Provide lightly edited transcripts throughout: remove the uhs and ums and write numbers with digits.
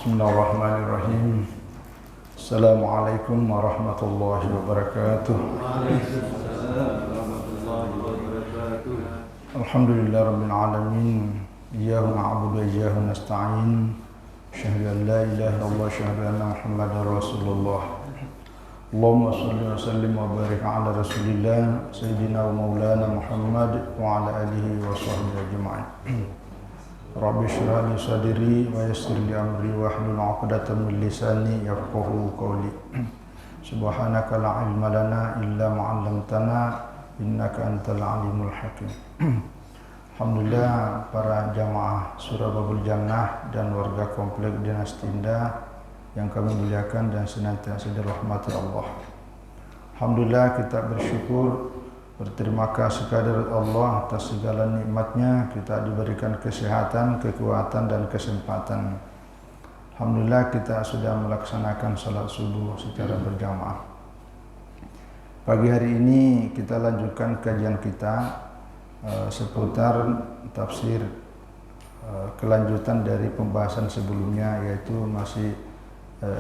Bismillahirrahmanirrahim. Assalamualaikum warahmatullahi wabarakatuh. Alhamdulillahirabbil alamin. Iyyaka na'budu wa iyyaka nasta'in. Asyhadu an la ilaha illallah wa asyhadu anna Muhammadar Rasulullah. Allahumma shalli wa sallim wa barik ala Rasulillah sayyidina wa maulana Muhammad wa ala alihi wa sahbihi ajma'in. Rabbi shrah li sadri wa yassir li amri wahlul 'uqdatam min lisani yafqahu qawli. Subhanaka la ilma lana illa ma 'allamtana innaka antal alimul hakim. Alhamdulillah para jamaah Surah Babul Jannah dan warga komplek Dinasti Indah yang kami muliakan dan senantiasa dirahmati Allah. Alhamdulillah kita bersyukur, berterima kasih kepada Allah atas segala nikmatnya, kita diberikan kesehatan, kekuatan dan kesempatan. Alhamdulillah kita sudah melaksanakan salat subuh secara berjamaah. Pagi hari ini kita lanjutkan kajian kita seputar tafsir kelanjutan dari pembahasan sebelumnya, yaitu masih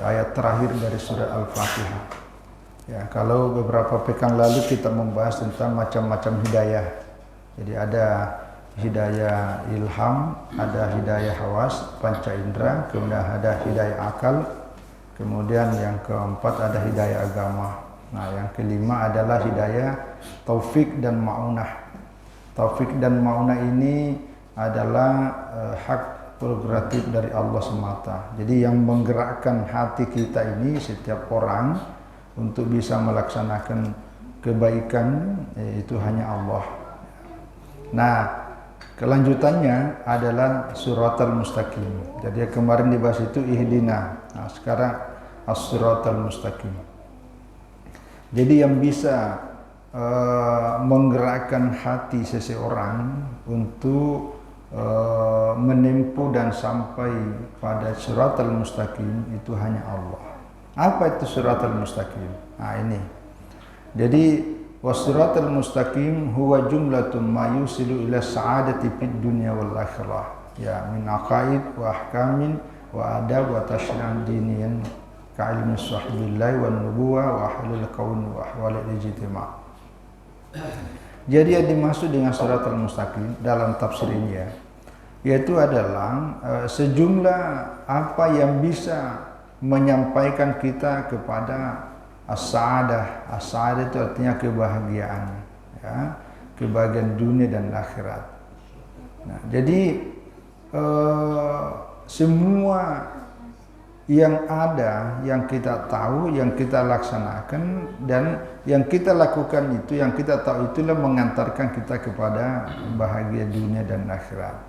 ayat terakhir dari surah Al-Fatihah. Ya, kalau beberapa pekan lalu kita membahas tentang macam-macam hidayah. Jadi ada hidayah ilham, ada hidayah hawas, panca indera, kemudian ada hidayah akal, kemudian yang keempat ada hidayah agama. Nah, yang kelima adalah hidayah taufik dan ma'unah. Taufik dan ma'unah ini adalah hak prerogatif dari Allah semata. Jadi yang menggerakkan hati kita ini, setiap orang, untuk bisa melaksanakan kebaikan itu hanya Allah. Nah, kelanjutannya adalah suratal mustaqim. Jadi kemarin dibahas itu ihdina. Nah, sekarang as-suratal mustaqim. Jadi yang bisa menggerakkan hati seseorang untuk menempuh dan sampai pada suratal mustaqim itu hanya Allah. Apa itu suratal mustaqim? Nah ini. Jadi wasiratal mustaqim huwa jumlatun ma yusilu ila sa'adati fid dunya wal akhirah. Ya min aqaid wa ahkamin wa adab wa tashri'an diniyan ka ilmi sahbillahi wan nubuwah wa ahlul kaun wa ahwal al-ijtima'. Jadi yang dimaksud dengan suratal mustaqim dalam tafsir ini yaitu adalah sejumlah apa yang bisa menyampaikan kita kepada as-sa'adah. As-sa'adah itu artinya kebahagiaan, ya, kebahagiaan dunia dan akhirat. Nah, jadi semua yang ada, yang kita tahu, yang kita laksanakan dan yang kita lakukan itu, yang kita tahu itulah mengantarkan kita kepada bahagia dunia dan akhirat.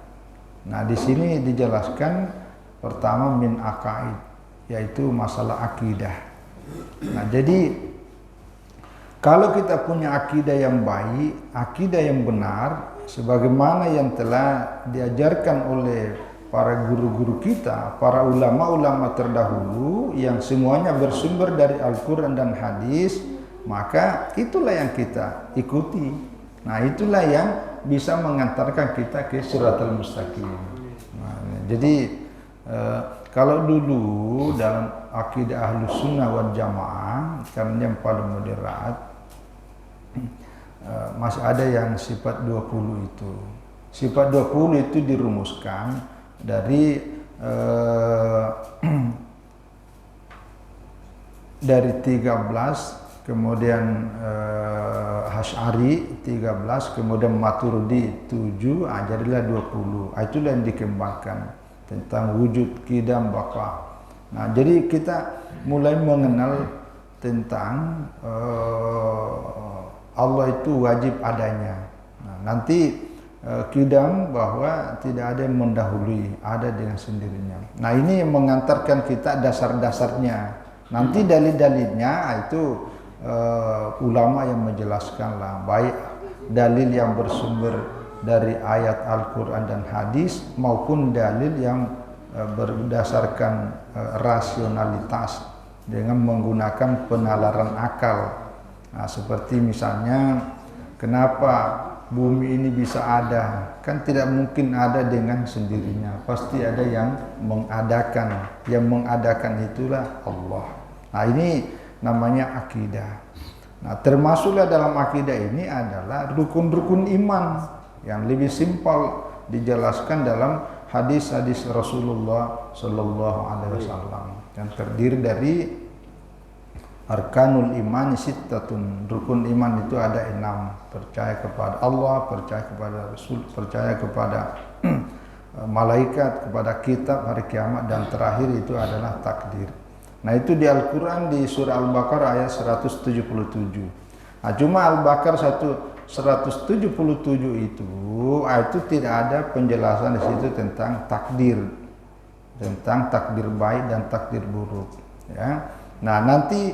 Nah, di sini dijelaskan pertama min aqaid, yaitu masalah akidah. Nah, jadi kalau kita punya akidah yang baik, akidah yang benar, sebagaimana yang telah diajarkan oleh para guru-guru kita, para ulama-ulama terdahulu yang semuanya bersumber dari Al-Quran dan hadis, maka itulah yang kita ikuti. Nah, itulah yang bisa mengantarkan kita ke suratul mustaqim. Nah, jadi kalau dulu dalam akidah Ahlus Sunnah wal Jamaah, karena yang paling moderat, masih ada yang sifat 20 itu. Sifat 20 itu dirumuskan dari dari 13, kemudian Asy'ari 13, kemudian Maturidi 7, jadilah 20. Itulah yang dikembangkan tentang wujud, qidam, baqa. Nah, jadi kita mulai mengenal tentang Allah itu wajib adanya. Nah, nanti qidam, bahwa tidak ada yang mendahului, ada dengan sendirinya. Nah, ini yang mengantarkan kita dasar-dasarnya. Nanti dalil-dalilnya itu ulama yang menjelaskan lah, baik dalil yang bersumber dari ayat Al-Quran dan hadis maupun dalil yang berdasarkan rasionalitas dengan menggunakan penalaran akal. Nah, seperti misalnya kenapa bumi ini bisa ada? Kan tidak mungkin ada dengan sendirinya. Pasti ada yang mengadakan. Yang mengadakan itulah Allah. Nah, ini namanya akidah. Nah, termasuklah dalam akidah ini adalah rukun-rukun iman yang lebih simpel dijelaskan dalam hadis-hadis Rasulullah Sallallahu Alaihi Wasallam yang terdiri dari arkanul iman sittatun. Rukun iman itu ada 6. Percaya kepada Allah, percaya kepada Rasul, percaya kepada malaikat, kepada kitab, hari kiamat, dan terakhir itu adalah takdir. Nah, itu di Al-Quran di surah Al-Baqarah ayat 177. Nah, cuma Al-Baqarah 177 itu tidak ada penjelasan di situ tentang takdir baik dan takdir buruk, ya. Nah, nanti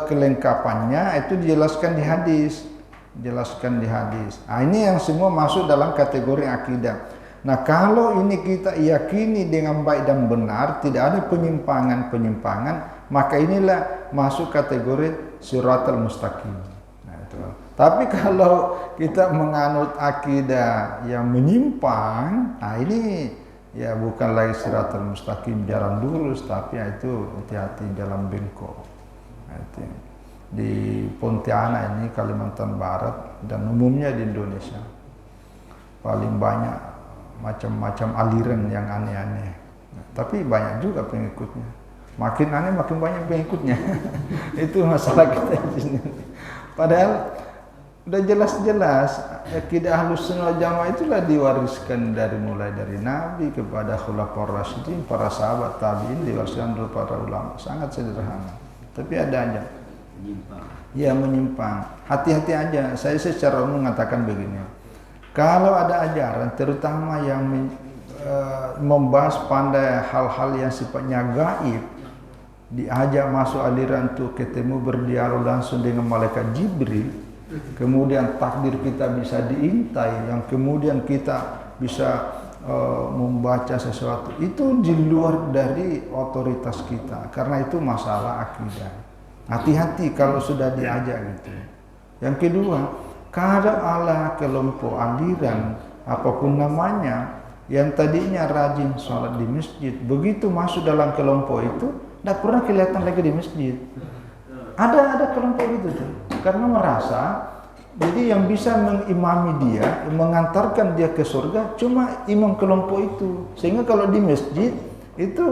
kelengkapannya itu dijelaskan di hadis. Nah, ini yang semua masuk dalam kategori akidah. Nah, kalau ini kita yakini dengan baik dan benar, tidak ada penyimpangan, maka inilah masuk kategori siratal mustaqim. Nah, itu. Tapi kalau kita menganut akidah yang menyimpang, nah ini ya bukan lagi siratal mustaqim jalan lurus, tapi itu hati-hati jalan bengkok. Nah, itu. Di Pontianak ini, Kalimantan Barat, dan umumnya di Indonesia paling banyak macam-macam aliran yang aneh-aneh. Tapi banyak juga pengikutnya. Makin aneh makin banyak pengikutnya. Itu masalah kita di sini. Padahal udah jelas-jelas akidah Ahlussunnah wal Jamaah itulah diwariskan mulai dari Nabi kepada Khulafaur Rasyidin, para sahabat tabi'in, diwariskan dari para ulama. Sangat sederhana. Tapi ada aja menyimpang. Hati-hati aja. Saya secara umum mengatakan begini. Kalau ada ajaran terutama yang membahas pandai hal-hal yang sifatnya gaib, diajak masuk aliran untuk ketemu berdialog langsung dengan malaikat Jibril, kemudian takdir kita bisa diintai, yang kemudian kita bisa membaca sesuatu, itu di luar dari otoritas kita, karena itu masalah akidah. Hati-hati kalau sudah diajak gitu. Yang kedua, kalau ala kelompok aliran apapun namanya yang tadinya rajin sholat di masjid, begitu masuk dalam kelompok itu tidak pernah kelihatan lagi di masjid. Ada kelompok itu tuh, karena merasa jadi yang bisa mengimami dia, mengantarkan dia ke surga cuma imam kelompok itu. Sehingga kalau di masjid itu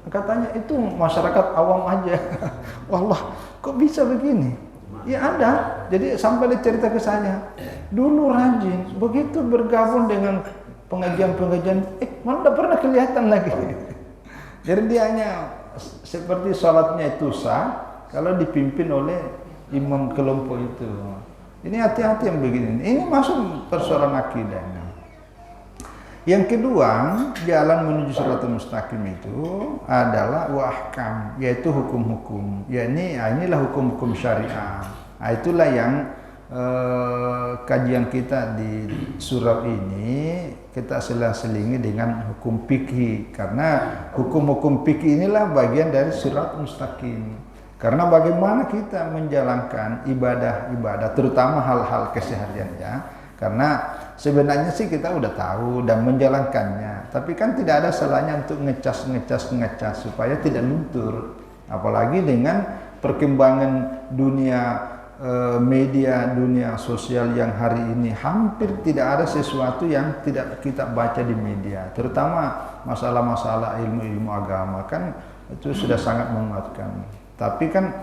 katanya itu masyarakat awam aja. Wallah, kok bisa begini? Ya ada. Jadi sampai dicerita ke saya, dulu rajin, begitu bergabung dengan pengajian-pengajian, malah tidak pernah kelihatan lagi. Jadi dia hanya seperti sholatnya itu sah kalau dipimpin oleh imam kelompok itu. Ini hati-hati yang begini. Ini masuk persoalan akidah. Yang kedua, jalan menuju siratal mustaqim itu adalah wahkam, yaitu hukum-hukum. Ya inilah hukum-hukum syariah. Nah, itulah yang kajian kita di surau ini kita selang-selingi dengan hukum fikih, karena hukum-hukum fikih inilah bagian dari siratal mustaqim. Karena bagaimana kita menjalankan ibadah-ibadah, terutama hal-hal keseharian, ya. Karena sebenarnya sih kita udah tahu dan menjalankannya, tapi kan tidak ada salahnya untuk ngecas supaya tidak luntur. Apalagi dengan perkembangan dunia media, dunia sosial yang hari ini hampir tidak ada sesuatu yang tidak kita baca di media, terutama masalah-masalah ilmu-ilmu agama kan itu sudah sangat menguatkan. Tapi kan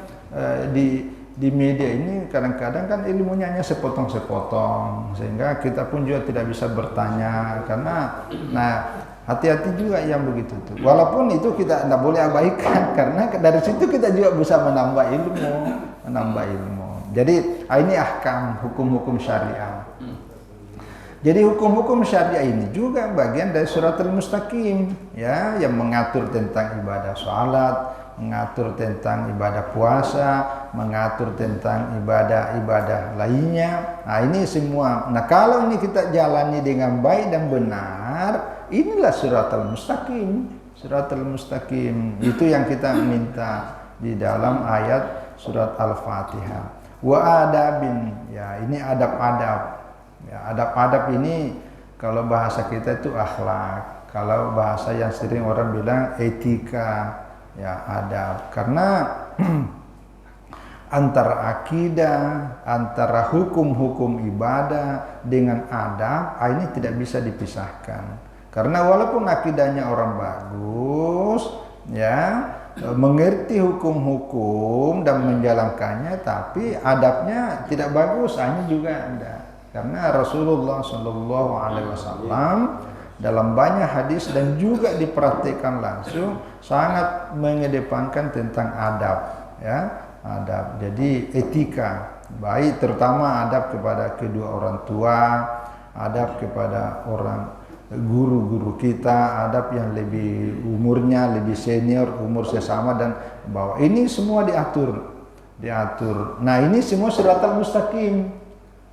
di media ini kadang-kadang kan ilmunya hanya sepotong-sepotong, sehingga kita pun juga tidak bisa bertanya, karena hati-hati juga yang begitu tuh. Walaupun itu kita tidak boleh abaikan, karena dari situ kita juga bisa menambah ilmu. Jadi ini ahkam, hukum-hukum syariah. Jadi hukum-hukum syariah ini juga bagian dari siratal mustaqim, ya, yang mengatur tentang ibadah salat, mengatur tentang ibadah puasa, mengatur tentang ibadah-ibadah lainnya. Nah, ini semua. Nah, kalau ini kita jalani dengan baik dan benar, inilah siratal mustaqim. Siratal mustaqim itu yang kita minta di dalam ayat surat Al-Fatihah. Wa adabin, ya, ini adab-adab. Ya, adab-adab ini kalau bahasa kita itu akhlak. Kalau bahasa yang sering orang bilang etika, ya adab. Karena antara akidah, antara hukum-hukum ibadah dengan adab, ini tidak bisa dipisahkan. Karena walaupun akidahnya orang bagus, ya, mengerti hukum-hukum dan menjalankannya, tapi adabnya tidak bagus, ini juga ada. Karena Rasulullah Shallallahu Alaihi Wasallam dalam banyak hadis dan juga diperhatikan langsung sangat mengedepankan tentang adab, ya. Adab, jadi etika, baik terutama adab kepada kedua orang tua, adab kepada orang guru-guru kita, adab yang lebih umurnya lebih senior, umur sesama dan bawah. Ini semua diatur. Nah, ini semua siratal mustaqim.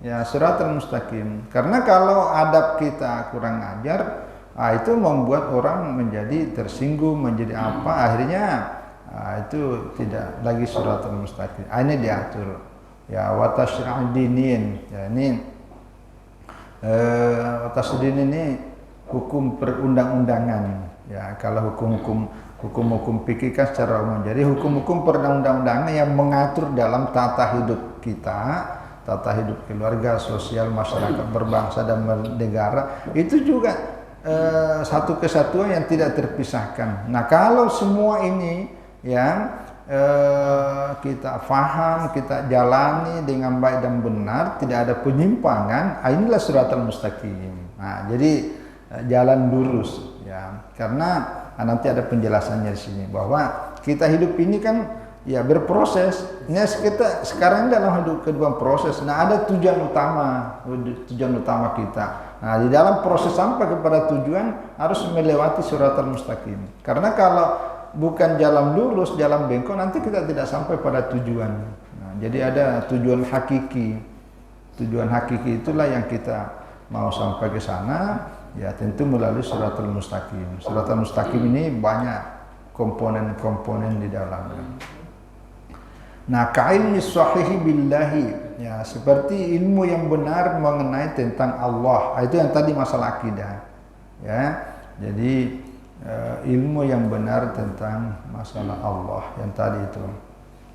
Ya, siratal mustaqim. Karena kalau adab kita kurang ajar, itu membuat orang menjadi tersinggung, menjadi apa, akhirnya itu tidak lagi siratal mustaqim. Ini diatur. Ya, wa tasyra'dinin. Ya, ini tasydin ini hukum perundang-undangan. Ya, kalau hukum-hukum fikih kan secara umum. Jadi hukum-hukum perundang-undangan yang mengatur dalam tata hidup kita, tata hidup keluarga, sosial, masyarakat, berbangsa dan bernegara, itu juga satu kesatuan yang tidak terpisahkan. Nah, kalau semua ini yang kita faham, kita jalani dengan baik dan benar, tidak ada penyimpangan, inilah siratal mustaqim. Nah, jadi jalan lurus, ya. Karena nanti ada penjelasannya di sini bahwa kita hidup ini kan ya berproses. Ini kita sekarang dalam hidup kedua proses. Nah, ada tujuan utama kita. Nah, di dalam proses sampai kepada tujuan harus melewati siratal mustaqim. Karena kalau bukan jalan lurus, jalan bengkok, nanti kita tidak sampai pada tujuan. Nah, jadi ada tujuan hakiki. Tujuan hakiki itulah yang kita mau sampai ke sana, ya tentu melalui siratal mustaqim. Siratal mustaqim ini banyak komponen-komponen di dalamnya. Nah, ka'ilmi sahihi billahi, ya seperti ilmu yang benar mengenai tentang Allah. Itu yang tadi masalah akidah. Ya. Jadi ilmu yang benar tentang masalah Allah yang tadi itu.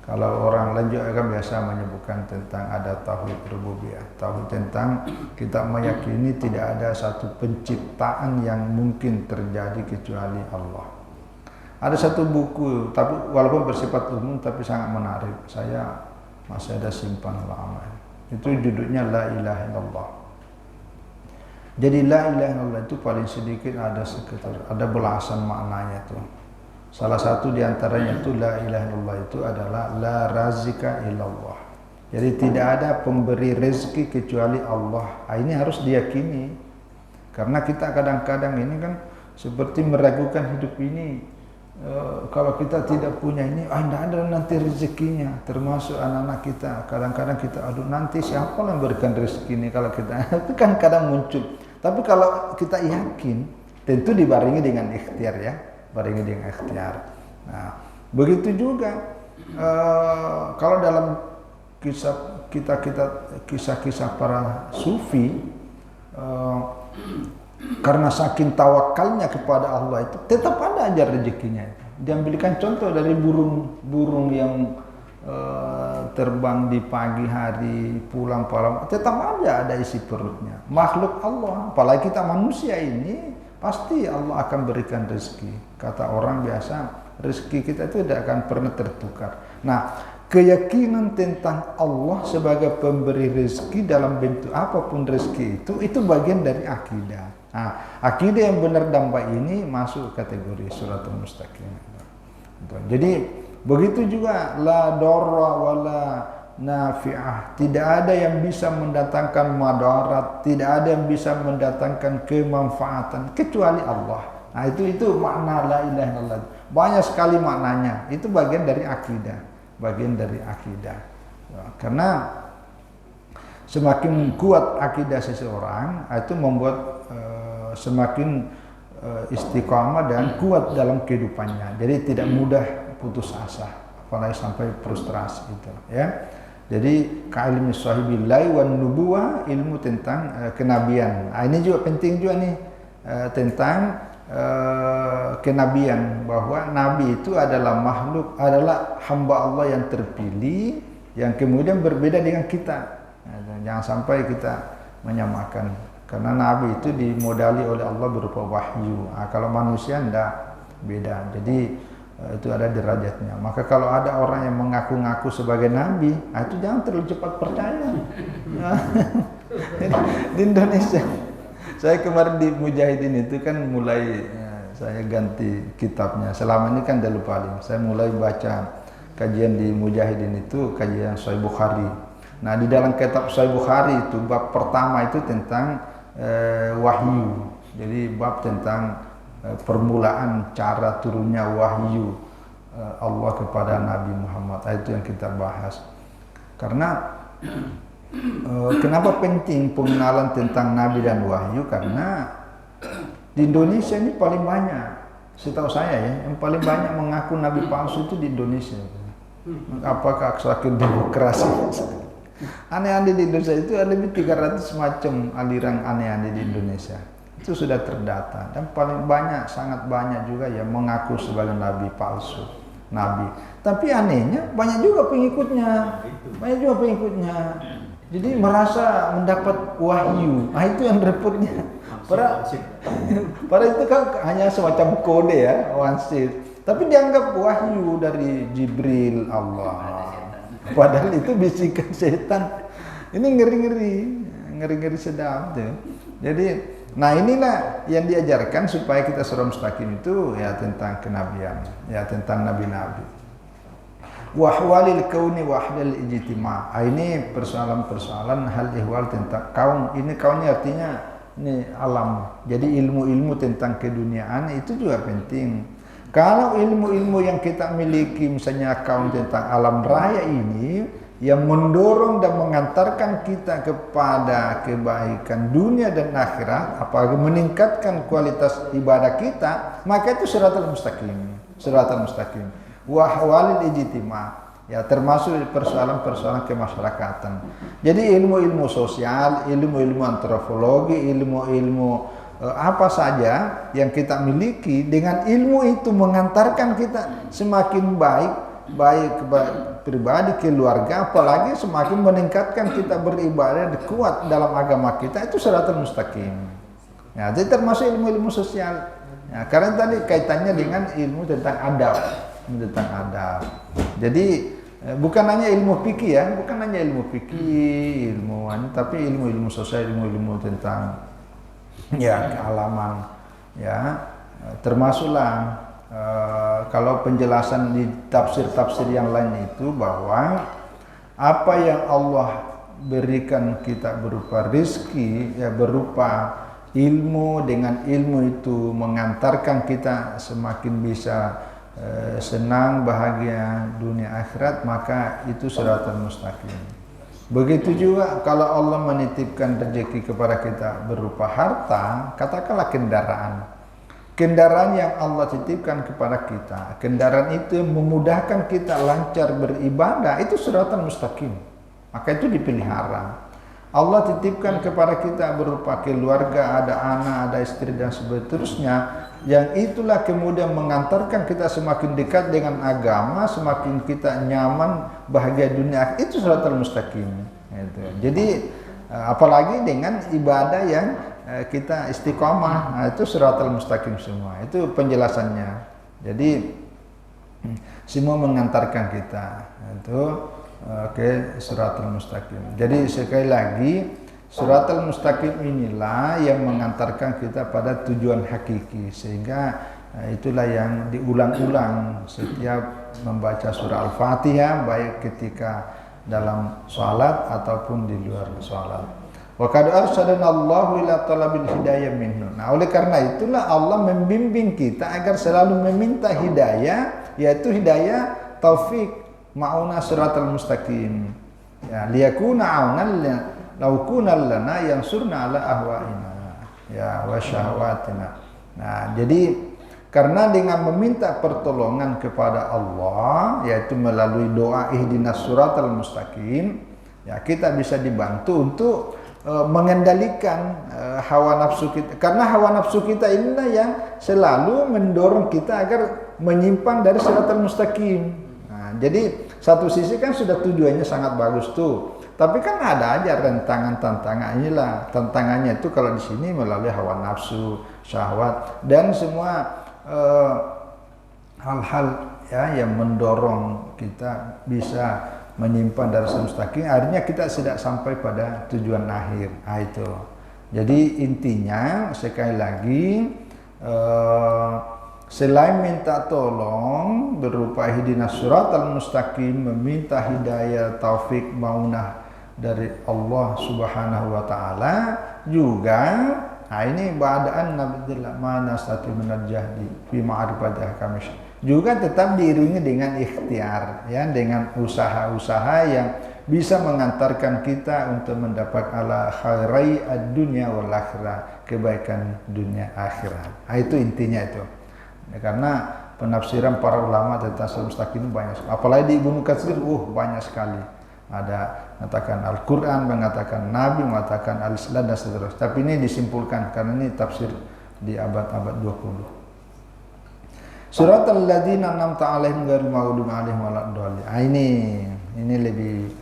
Kalau orang lain juga kan biasa menyebutkan tentang ada tauhid rububiyah, tauhid tentang kita meyakini tidak ada satu penciptaan yang mungkin terjadi kecuali Allah. Ada satu buku, tapi walaupun bersifat umum tapi sangat menarik. Saya masih ada simpan lama. Itu judulnya La ilaha illallah. Jadi la ilaha illallah itu paling sedikit ada sekitar ada belasan maknanya tuh. Salah satu diantaranya itu la ilaha illallah itu adalah la razika illallah. Jadi tidak ada pemberi rezeki kecuali Allah. Ini harus diyakini. Karena kita kadang-kadang ini kan seperti meragukan hidup ini. Kalau kita tidak punya ini, tidak ada nanti rezekinya. Termasuk anak-anak kita. Kadang-kadang kita, aduh nanti siapa yang berikan rezeki ini kalau kita itu kan kadang muncul. Tapi kalau kita yakin, tentu dibarengi dengan ikhtiar ya, barengi dengan ikhtiar. Nah, begitu juga kalau dalam kisah-kisah para sufi, karena saking tawakalnya kepada Allah itu, tetap ada aja rezekinya. Diambilkan contoh dari burung yang terbang di pagi hari, pulang malam, tetap aja ada isi perutnya. Makhluk Allah, apalagi kita manusia ini, pasti Allah akan berikan rezeki. Kata orang biasa, rezeki kita itu tidak akan pernah tertukar. Nah, keyakinan tentang Allah sebagai pemberi rezeki dalam bentuk apapun rezeki itu bagian dari akidah. Nah, akidah yang benar dan baik ini masuk kategori siratal mustaqim. Jadi begitu juga la darra wala nafi'ah, tidak ada yang bisa mendatangkan madarat, tidak ada yang bisa mendatangkan kemanfaatan kecuali Allah. Nah, itu makna la ilaha illallah. Banyak sekali maknanya. Itu bagian dari akidah, bagian dari akidah. Ya, karena semakin kuat akidah seseorang, itu membuat semakin istiqamah dan kuat dalam kehidupannya. Jadi tidak mudah putus asa, apalagi sampai frustrasi itu, ya. Jadi ka'ilmi sahibillahi wan nubuwah, ilmu tentang kenabian. Nah, ini juga penting juga nih tentang kenabian, bahwa nabi itu adalah makhluk, adalah hamba Allah yang terpilih yang kemudian berbeda dengan kita. Nah, jangan sampai kita menyamakan, karena nabi itu dimodali oleh Allah berupa wahyu. Nah, kalau manusia enggak, beda. Jadi itu ada derajatnya. Maka kalau ada orang yang mengaku-ngaku sebagai nabi, itu jangan terlalu cepat percaya. Di Indonesia, saya kemarin di Mujahidin itu kan mulai saya ganti kitabnya. Selama ini kan Dalil Paling. Saya mulai baca kajian di Mujahidin itu kajian Sahih Bukhari. Nah, di dalam kitab Sahih Bukhari itu bab pertama itu tentang wahyu. Jadi bab tentang permulaan cara turunnya wahyu Allah kepada Nabi Muhammad. Itu yang kita bahas. Karena kenapa penting pengenalan tentang Nabi dan wahyu? Karena di Indonesia ini paling banyak, setahu saya ya, yang paling banyak mengaku Nabi palsu itu di Indonesia. Apakah sakit demokrasi? Aneh-aneh di Indonesia itu ada lebih 300 macam aliran aneh-aneh di Indonesia. Itu sudah terdata, dan paling banyak, sangat banyak juga yang mengaku sebagai nabi palsu, nabi. Tapi anehnya banyak juga pengikutnya, Jadi merasa mendapat wahyu. Nah, itu yang repotnya. Padahal itu kan hanya semacam kode ya, wansit. Tapi dianggap wahyu dari Jibril Allah. Padahal itu bisikan setan. Ini ngeri-ngeri sedap tuh. Jadi nah, inilah yang diajarkan supaya kita Shiratal Mustaqim itu ya tentang kenabian, ya tentang nabi-nabi. Wahwalil kauni wahdal ijtima'. Ini persoalan-persoalan hal ihwal tentang kaum. Ini kaunnya artinya ini alam. Jadi ilmu-ilmu tentang keduniaan itu juga penting. Kalau ilmu-ilmu yang kita miliki misalnya kaum tentang alam raya ini yang mendorong dan mengantarkan kita kepada kebaikan dunia dan akhirat, apalagi meningkatkan kualitas ibadah kita, maka itu Shiratal Mustaqim. Wahwalil ijtima', ya termasuk persoalan-persoalan kemasyarakatan. Jadi ilmu-ilmu sosial, ilmu-ilmu antropologi, ilmu-ilmu apa saja yang kita miliki, dengan ilmu itu mengantarkan kita semakin baik pribadi, keluarga, apalagi semakin meningkatkan kita beribadah kuat dalam agama kita, itu Shiratal Mustaqim. Ya, jadi termasuk ilmu-ilmu sosial. Ya, karena tadi kaitannya dengan ilmu tentang adab, Jadi bukan hanya ilmu fikih ya, tapi ilmu-ilmu sosial, ilmu-ilmu tentang ya kealaman, ya termasuklah. Kalau penjelasan di tafsir-tafsir yang lain itu bahwa apa yang Allah berikan kita berupa rizki, ya berupa ilmu, dengan ilmu itu mengantarkan kita semakin bisa senang, bahagia dunia akhirat, maka itu Shiratal Mustaqim. Begitu juga kalau Allah menitipkan rezeki kepada kita berupa harta, katakanlah kendaraan yang Allah titipkan kepada kita, kendaraan itu memudahkan kita lancar beribadah, itu Shiratal Mustaqim. Maka itu dipelihara. Allah titipkan kepada kita berupa keluarga, ada anak, ada istri dan seterusnya, yang itulah kemudian mengantarkan kita semakin dekat dengan agama, semakin kita nyaman, bahagia dunia, itu Shiratal Mustaqim. Jadi apalagi dengan ibadah yang kita istiqomah, nah itu Shiratal Mustaqim semua. Itu penjelasannya. Jadi semua mengantarkan kita itu ke Shiratal Mustaqim. Jadi sekali lagi, Shiratal Mustaqim inilah yang mengantarkan kita pada tujuan hakiki, sehingga itulah yang diulang-ulang setiap membaca surah Al-Fatihah, baik ketika dalam sholat ataupun di luar sholat. Wa qad arsyadana Allahu ila talabil hidayah minhu. Nah, oleh karena itulah Allah membimbing kita agar selalu meminta hidayah, yaitu hidayah taufik, ma'una Shiratal Mustaqim. Ya, liyakuna aunan law kunal lana yansurna ala ahwaina. Ya, wa syahwatina. Nah, jadi Karena dengan meminta pertolongan kepada Allah, yaitu melalui doa ihdinas siratal mustaqim, ya kita bisa dibantu untuk mengendalikan hawa nafsu kita. Karena hawa nafsu kita inilah yang selalu mendorong kita agar menyimpang dari siratal mustaqim. Nah, jadi satu sisi kan sudah tujuannya sangat bagus tuh. Tapi kan ada aja tantangan inilah. Tantangannya itu kalau di sini melalui hawa nafsu, syahwat dan semua hal-hal ya yang mendorong kita bisa menyimpang dari mustaqim, akhirnya kita tidak sampai pada tujuan akhir. Nah, itu. Jadi intinya sekali lagi selain minta tolong berupa ihdinas siratal mustaqim, meminta hidayah, taufik, maunah dari Allah Subhanahu wa taala, juga nah ini ba'daan nabdillah mana satu menajahdi fi ma'rifatih kami juga tetap diiringi dengan ikhtiar, ya, dengan usaha-usaha yang bisa mengantarkan kita untuk mendapat ala khairai ad-dunya wal akhirah, kebaikan dunia akhirat. Nah, itu intinya itu. Ya, karena penafsiran para ulama tentang siratal mustaqim banyak, apalagi di Ibnu Katsir banyak sekali. Ada mengatakan Al-Quran, mengatakan Nabi, mengatakan Al-Islam dan seterusnya. Tapi ini disimpulkan karena ini tafsir di abad-abad 20. Suratul ladzina an'amta 'alaihim ghairil maghdubi 'alaihim waladdallin. Ini lebih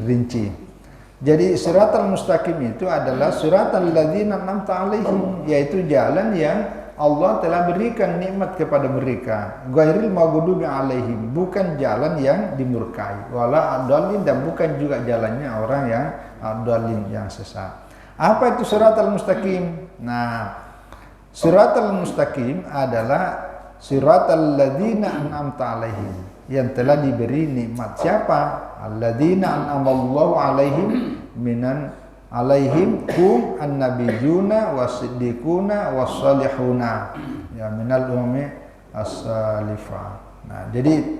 rinci. Jadi siratal mustaqim itu adalah suratul ladzina an'amta 'alaihim, yaitu jalan yang Allah telah berikan nikmat kepada mereka. Ghairil maghdubi 'alaihim, bukan jalan yang dimurkai. Wala adallin, dan bukan juga jalannya orang yang adallin, yang sesat. Apa itu siratal mustaqim? Nah, siratal mustaqim adalah siratal ladzina an'amta 'alaihim, yang telah diberi nikmat. Siapa? Alladzina an'amallahu 'alaihim minan alaihim hum an-nabiyyuna was-siddiquna was-salihuna, ya, minal ummi as-salifah. Nah, jadi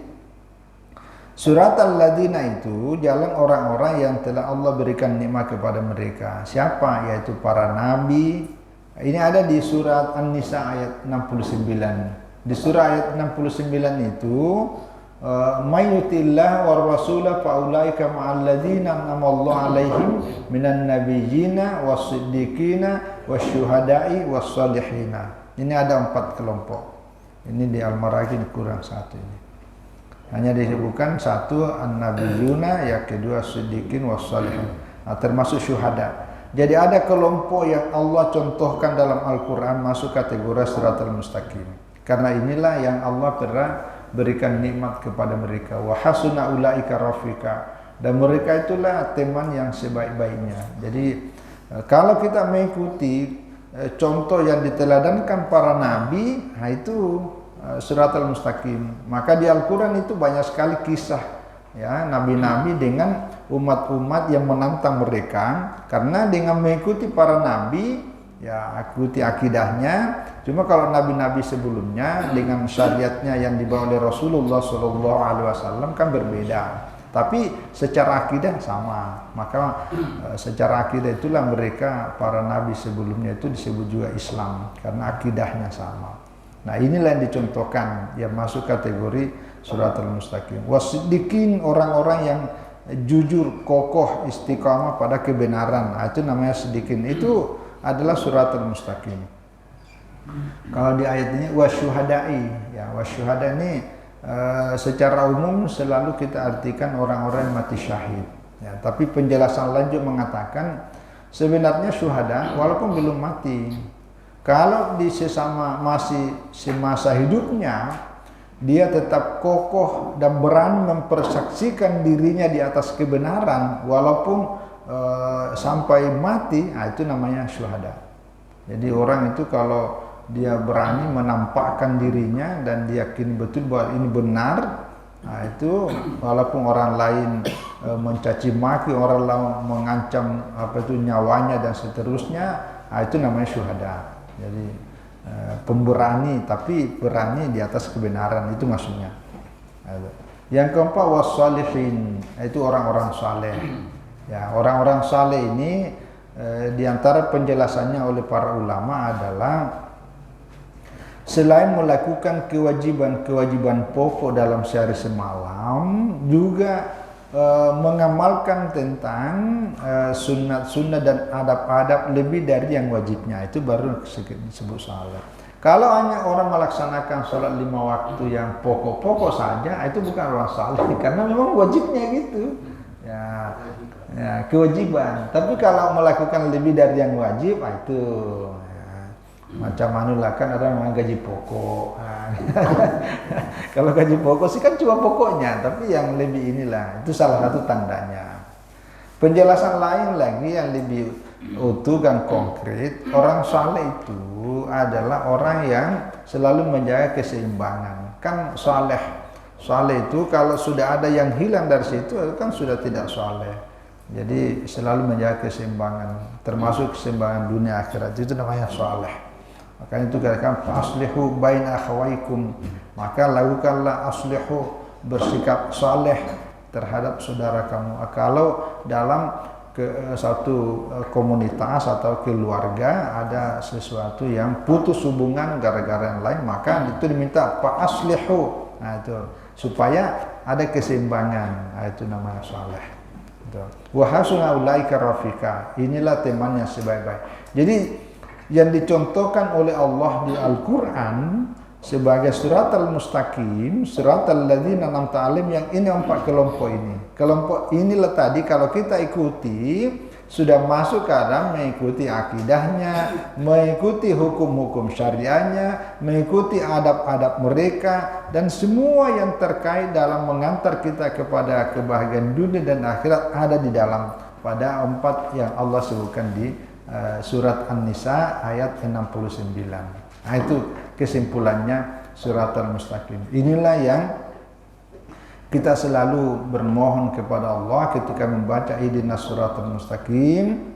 suratal ladzina itu jalan orang-orang yang telah Allah berikan nikmat kepada mereka. Siapa? Yaitu para nabi. Ini ada di surat An-Nisa ayat 69. Di surah ayat 69 itu mayutillah war rasulah faulaika ma'al ladzina an'amallahu 'alaihim minan nabiyyina was-siddiqina wasyuhada'i was-salihina. Ini ada 4 kelompok. Ini di Al-Maraghin kurang satu ini. Hanya disebutkan satu an-nabiyyuna, yang kedua siddiqin was-salihin. Nah, termasuk syuhada. Jadi ada kelompok yang Allah contohkan dalam Al-Qur'an masuk kategori siratal mustaqim. Karena inilah yang Allah pernah berikan nikmat kepada mereka. Wa hasuna ulaika rafika, dan mereka itulah teman yang sebaik-baiknya. Jadi kalau kita mengikuti contoh yang diteladankan para nabi, nah itu siratal mustaqim. Maka di Al-Qur'an itu banyak sekali kisah, ya, nabi-nabi dengan umat-umat yang menantang mereka. Karena dengan mengikuti para nabi, ya, ikuti akidahnya. Cuma kalau nabi-nabi sebelumnya dengan syariatnya yang dibawa oleh Rasulullah SAW kan berbeda. Tapi secara akidah sama. Maka secara akidah itulah mereka para nabi sebelumnya itu disebut juga Islam, karena akidahnya sama. Nah, inilah yang dicontohkan yang masuk kategori suratul mustaqim. Wasiddiqin, orang-orang yang jujur, kokoh, istiqamah pada kebenaran. Nah, itu namanya siddiqin. Itu adalah suratul mustaqim. Kalau di ayat ini wasyuhada'i, ya, wasyuhada ini secara umum selalu kita artikan orang-orang yang mati syahid, ya, tapi penjelasan lanjut mengatakan sebenarnya syuhada walaupun belum mati, kalau di masih semasa hidupnya dia tetap kokoh dan berani mempersaksikan dirinya di atas kebenaran walaupun sampai mati, nah itu namanya syuhada. Jadi orang itu kalau dia berani menampakkan dirinya dan diyakini betul bahwa ini benar, nah itu walaupun orang lain mencaci maki, orang lain mengancam nyawanya dan seterusnya, nah itu namanya syuhada. Jadi pemberani, tapi berani di atas kebenaran, itu maksudnya. Yang keempat wassalihin, itu orang-orang saleh. Ya, orang-orang saleh ini di antara penjelasannya oleh para ulama adalah selain melakukan kewajiban-kewajiban pokok dalam sehari semalam, juga mengamalkan tentang sunat-sunat dan adab-adab lebih dari yang wajibnya. Itu baru disebut salat. Kalau hanya orang melaksanakan sholat 5 waktu yang pokok-pokok saja, itu bukan orang saleh, karena memang wajibnya gitu. Ya, kewajiban. Tapi kalau melakukan lebih dari yang wajib, itu macam manulah, kan ada memang gaji pokok. Kalau gaji pokok sih kan cuma pokoknya, tapi yang lebih inilah, itu salah satu tandanya. Penjelasan lain lagi yang lebih utuh dan konkret, orang saleh itu adalah orang yang selalu menjaga keseimbangan. Kan saleh itu kalau sudah ada yang hilang dari situ kan sudah tidak saleh. Jadi selalu menjaga keseimbangan, termasuk keseimbangan dunia akhirat, itu namanya saleh. Makanya itu katakan aslihu baina akhawaikum, maka lakukanlah aslihu, bersikap saleh terhadap saudara kamu. Kalau dalam satu komunitas atau keluarga ada sesuatu yang putus hubungan gara-gara yang lain, maka itu diminta fa aslihu. Nah, itu supaya ada keseimbangan. Nah, itu namanya saleh. Wa hasuna ulaika rafiqa. Inilah teman yang sebaik-baik. Jadi yang dicontohkan oleh Allah di Al-Quran sebagai suratal mustaqim, suratal ladzina an'amta 'alaihim, yang ini 4 kelompok ini. Kelompok inilah tadi kalau kita ikuti sudah masuk ke dalam mengikuti akidahnya, mengikuti hukum-hukum syariahnya, mengikuti adab-adab mereka, dan semua yang terkait dalam mengantar kita kepada kebahagiaan dunia dan akhirat ada di dalam pada 4 yang Allah sebutkan di surat An-Nisa ayat 69. Nah, itu kesimpulannya surat Al-Mustaqim. Inilah yang kita selalu bermohon kepada Allah ketika membaca ihdinas siratal mustaqim.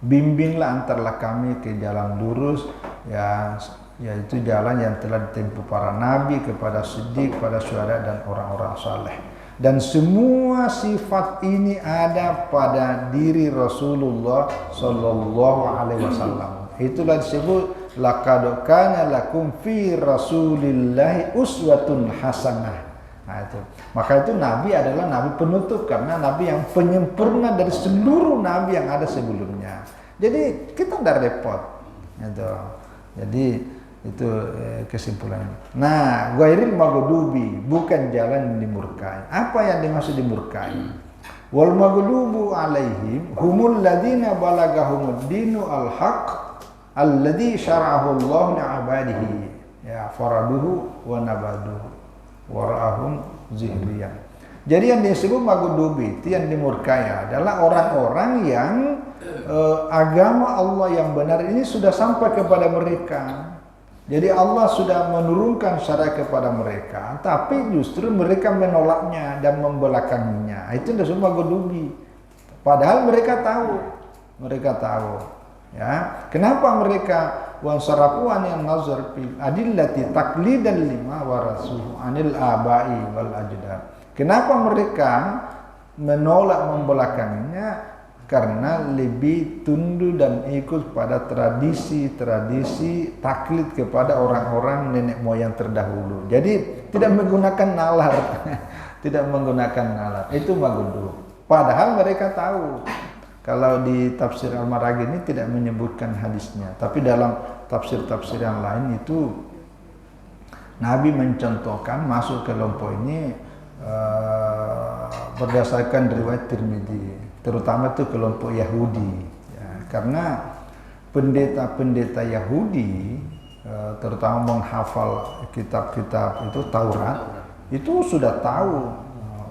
Bimbinglah antarlah kami ke jalan lurus, yaitu jalan yang telah ditempuh para nabi, kepada siddiq, kepada syuhada dan orang-orang saleh. Dan semua sifat ini ada pada diri Rasulullah Sallallahu Alaihi Wasallam. Itulah disebut laqad kana lakum fi Rasulillahi uswatun hasanah. Nah, itu. Maka itu Nabi adalah Nabi penutup, karena Nabi yang penyempurna dari seluruh Nabi yang ada sebelumnya. Jadi kita tidak repot. Gitu. Jadi itu kesimpulannya. Nah, ghairil maghdubi, bukan jalan yang dimurkai. Apa yang dimaksud dimurkai? Wal maghdubu alaihim humul ladzina balagahumud dinu al-haq alladzi syara'ahu Allah li'ibadihi, ya faraduhu wa nabaduhu warahum zihriyan. Jadi yang disebut maghdubi itu yang dimurkai adalah orang-orang yang agama Allah yang benar ini sudah sampai kepada mereka. Jadi Allah sudah menurunkan syariat kepada mereka, tapi justru mereka menolaknya dan membelakanginya. Itu disebut maghdubi. Padahal mereka tahu, ya. Kenapa mereka wansarafu anil nazar fi adillati taqlidan lima warasuhu anil abai wal ajdad. Kenapa mereka menolak membelakanginya? Karena lebih tunduk dan ikut pada tradisi taklid kepada orang-orang nenek moyang terdahulu. Jadi tidak menggunakan nalar, itu maghdub. Padahal mereka tahu. Kalau di tafsir Al-Maraghi ini tidak menyebutkan hadisnya, tapi dalam tafsir-tafsir yang lain itu Nabi mencontohkan masuk ke kelompok ini berdasarkan riwayat Tirmidzi. Terutama itu kelompok Yahudi, ya, karena pendeta-pendeta Yahudi terutama menghafal kitab-kitab itu Taurat, itu sudah tahu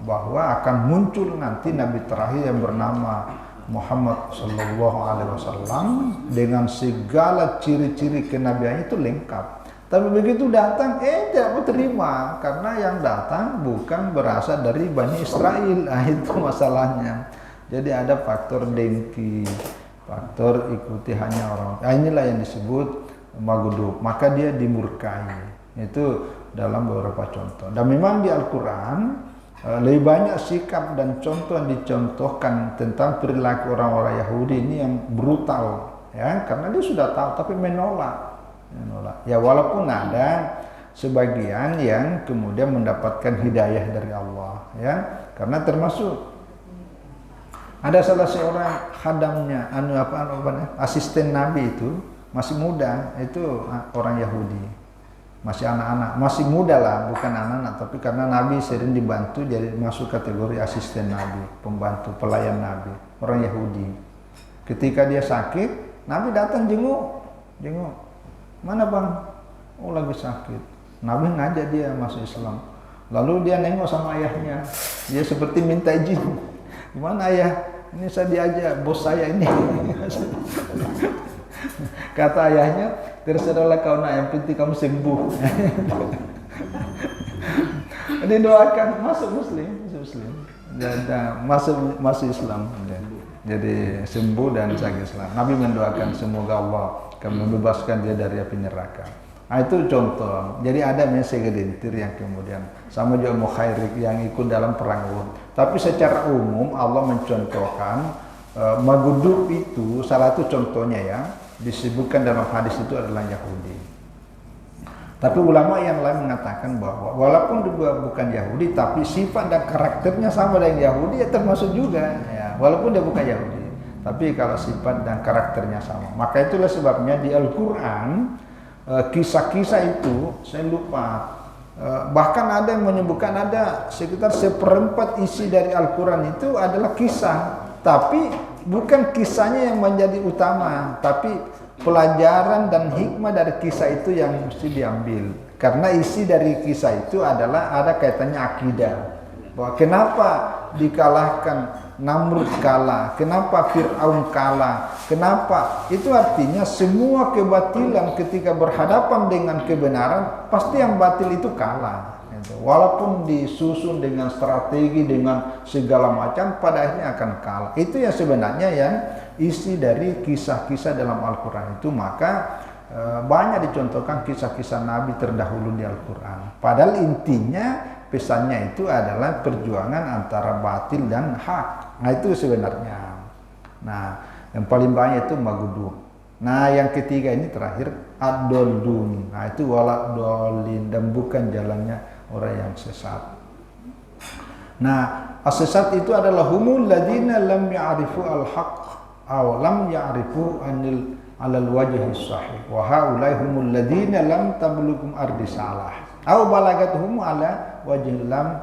bahwa akan muncul nanti Nabi terakhir yang bernama Muhammad Sallallahu Alaihi Wasallam dengan segala ciri-ciri kenabiannya itu lengkap. Tapi begitu datang, tidak mau terima, karena yang datang bukan berasal dari Bani Israel. Nah, itu masalahnya. Jadi ada faktor dengki, faktor ikuti hanya orang. Nah, inilah yang disebut maghdub. Maka dia dimurkai. Itu dalam beberapa contoh. Dan memang di Al-Quran lebih banyak sikap dan contoh yang dicontohkan tentang perilaku orang-orang Yahudi ini yang brutal, ya, karena dia sudah tahu tapi menolak. menolak. Ya walaupun ada sebagian yang kemudian mendapatkan hidayah dari Allah, ya, karena termasuk ada salah seorang khadamnya, asisten Nabi itu masih muda, itu orang Yahudi, masih anak-anak, masih muda lah, bukan anak-anak, tapi karena Nabi sering dibantu jadi masuk kategori asisten Nabi, pembantu pelayan Nabi, orang Yahudi. Ketika dia sakit, Nabi datang jenguk, mana bang? Oh lagi sakit. Nabi ngajak dia masuk Islam. Lalu dia nengok sama ayahnya. Dia seperti minta izin. Gimana ayah? Ini saya diajak bos saya ini. Kata ayahnya, terserahlah kau nak, yang penting kamu sembuh. Dia doakan masuk Muslim. Dan masuk Islam. Jadi sembuh dan sakit Islam. Nabi mendoakan semoga Allah akan membebaskan dia dari api neraka. Nah, itu contoh. Jadi ada segelintir yang kemudian sama juga Mukhairik yang ikut dalam perang Uhud. Tapi secara umum Allah mencontohkan Maghdub itu salah satu contohnya ya disebutkan dalam hadis itu adalah Yahudi. Tapi ulama yang lain mengatakan bahwa walaupun dia bukan Yahudi tapi sifat dan karakternya sama dengan Yahudi ya termasuk juga ya, walaupun dia bukan Yahudi. Tapi kalau sifat dan karakternya sama. Maka itulah sebabnya di Al-Qur'an kisah-kisah itu saya lupa, bahkan ada yang menyebutkan ada sekitar 1/4 isi dari Al-Quran itu adalah kisah, tapi bukan kisahnya yang menjadi utama, tapi pelajaran dan hikmah dari kisah itu yang mesti diambil, karena isi dari kisah itu adalah ada kaitannya akidah, bahwa kenapa dikalahkan Namrud kalah, kenapa Fir'aun kalah, kenapa? Itu artinya semua kebatilan ketika berhadapan dengan kebenaran, pasti yang batil itu kalah. Walaupun disusun dengan strategi, dengan segala macam, pada akhirnya akan kalah. Itu yang sebenarnya yang isi dari kisah-kisah dalam Al-Quran itu. Maka banyak dicontohkan kisah-kisah Nabi terdahulu di Al-Quran. Padahal intinya pesannya itu adalah perjuangan antara batil dan hak. Nah itu sebenarnya. Nah yang paling banyak itu Maghdub. Nah yang ketiga ini terakhir ad-dallun. Nah itu walad dolin, dan bukan jalannya orang yang sesat. Nah as-sesat itu adalah humul ladina lam ya'rifu al-haq aw lam ya'rifu alal wajhi sahih wa haulai humul ladina lam tablughum ar-risalah aw balagathum ala wajhi lam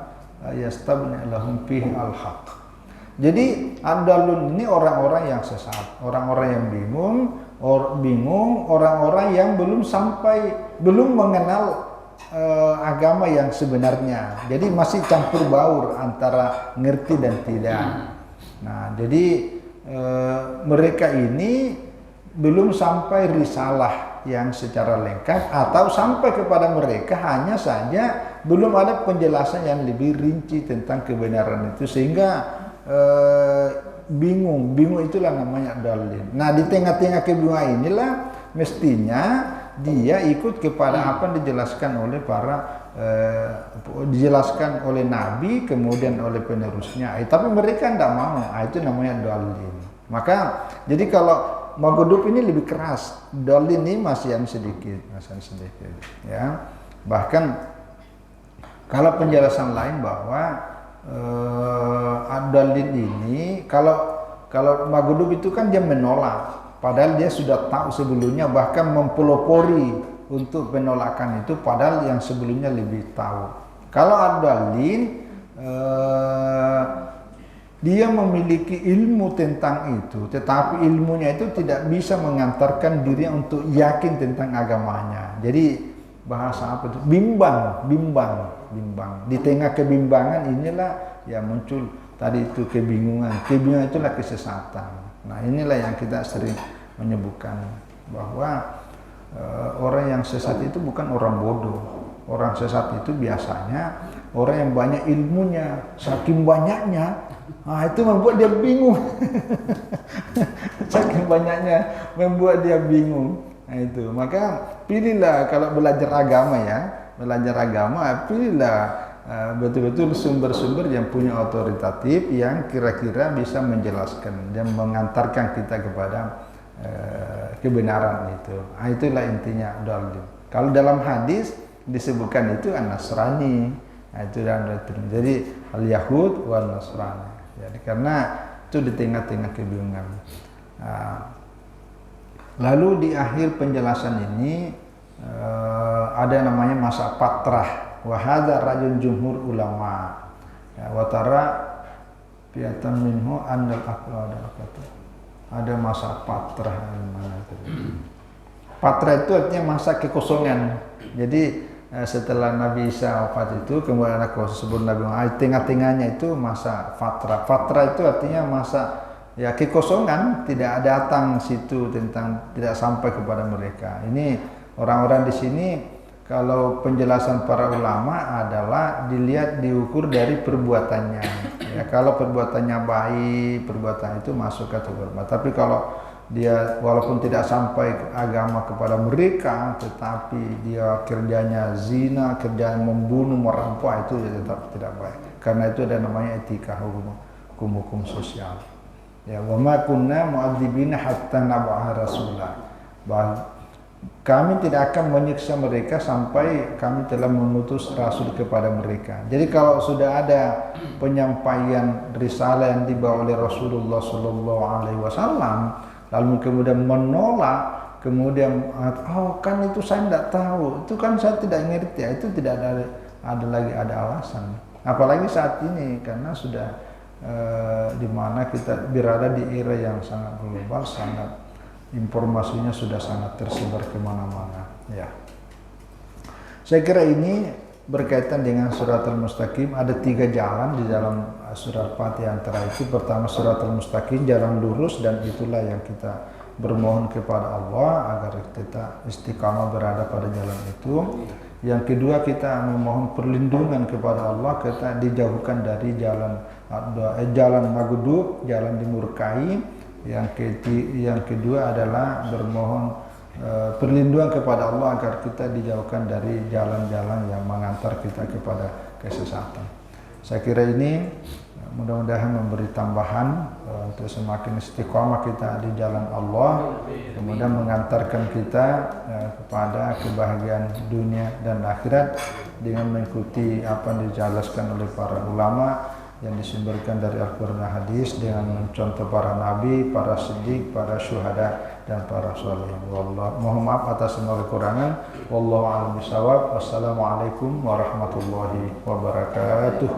yastabni lahum fihi al-haq. Jadi ad-dallun ini orang-orang yang sesat, orang-orang yang bingung, orang-orang yang belum mengenal agama yang sebenarnya. Jadi masih campur baur antara ngerti dan tidak. Nah, jadi mereka ini belum sampai risalah yang secara lengkap, atau sampai kepada mereka hanya saja belum ada penjelasan yang lebih rinci tentang kebenaran itu, sehingga bingung itulah namanya dalil. Nah di tengah-tengah kebingungan inilah mestinya dia ikut kepada apa yang dijelaskan oleh dijelaskan oleh Nabi kemudian oleh penerusnya. Tapi mereka tidak mau. Itu namanya dalil. Maka jadi kalau Maghdub ini lebih keras, dalil ini masih yang sedikit, ya. Bahkan kalau penjelasan lain bahwa ad-dalil ini kalau Maghdub itu kan dia menolak, padahal dia sudah tahu sebelumnya, bahkan mempelopori untuk penolakan itu, padahal yang sebelumnya lebih tahu. Kalau ad-dalil dia memiliki ilmu tentang itu, tetapi ilmunya itu tidak bisa mengantarkan dirinya untuk yakin tentang agamanya. Jadi bahasa apa itu? Bimbang. Di tengah kebimbangan inilah yang muncul tadi itu kebingungan. Kebingungan itulah kesesatan. Nah inilah yang kita sering menyebutkan bahwa orang yang sesat itu bukan orang bodoh. Orang sesat itu biasanya orang yang banyak ilmunya, saking banyaknya, itu membuat dia bingung. Saking banyaknya membuat dia bingung. Nah itu, maka pilihlah kalau belajar agama pilihlah betul-betul sumber-sumber yang punya otoritatif, yang kira-kira bisa menjelaskan dan mengantarkan kita kepada kebenaran itu. Itulah intinya dalil. Kalau dalam hadis disebutkan itu an-Nasrani. Itu dan jadi al-Yahud wal Nasrani. Jadi karena itu di tengah-tengah kebingungan. Lalu di akhir penjelasan ini ada namanya masa patrah. Wa hadza rajul jumhur ulama. Ya, wa tara piatan minhu annal aqwada ada masa patrah mana itu. Patrah itu artinya masa kekosongan. Jadi setelah Nabi Isa wafat itu kemudian ada sebut Nabi Muhammad, tengah-tengahnya itu masa fatrah. Fatrah itu artinya masa ya kekosongan, tidak datang situ tentang tidak sampai kepada mereka. Ini orang-orang di sini kalau penjelasan para ulama adalah dilihat diukur dari perbuatannya. Ya, kalau perbuatannya baik, perbuatan itu masuk kategori. Tapi kalau dia walaupun tidak sampai agama kepada mereka, tetapi dia kerjanya zina, kerjaan membunuh, merampok, itu tetap tidak baik. Karena itu ada namanya etika hukum sosial. Ya, wa ma kunna mu'adzibina hatta nab'atha rasula. Kami tidak akan menyiksa mereka sampai kami telah mengutus rasul kepada mereka. Jadi kalau sudah ada penyampaian risalah yang dibawa oleh Rasulullah sallallahu alaihi wasallam, lalu kemudian menolak, kemudian kan itu saya tidak tahu, itu kan saya tidak ngerti, itu tidak ada alasan. Apalagi saat ini karena sudah di mana kita berada di era yang sangat global, sangat informasinya sudah sangat tersebar kemana-mana. Ya, saya kira ini berkaitan dengan Siratal Mustaqim. Ada 3 jalan di dalam surat Fatihah antara itu. Pertama Siratal Mustaqim, jalan lurus, dan itulah yang kita bermohon kepada Allah agar kita istiqamah berada pada jalan itu. Yang kedua kita memohon perlindungan kepada Allah, kita dijauhkan dari jalan maghdub, jalan dimurkai. Yang kedua adalah bermohon perlindungan kepada Allah agar kita dijauhkan dari jalan-jalan yang mengantar kita kepada kesesatan. Saya kira ini mudah-mudahan memberi tambahan untuk semakin istiqamah kita di jalan Allah, kemudian mengantarkan kita kepada kebahagiaan dunia dan akhirat dengan mengikuti apa yang dijelaskan oleh para ulama yang disumberkan dari Al-Quran dan Hadis dengan contoh para nabi, para siddiq, para syuhada, dan para sholihin. Mohon maaf atas semua kekurangan. Wallahu a'lam bishawab. Wassalamualaikum warahmatullahi wabarakatuh.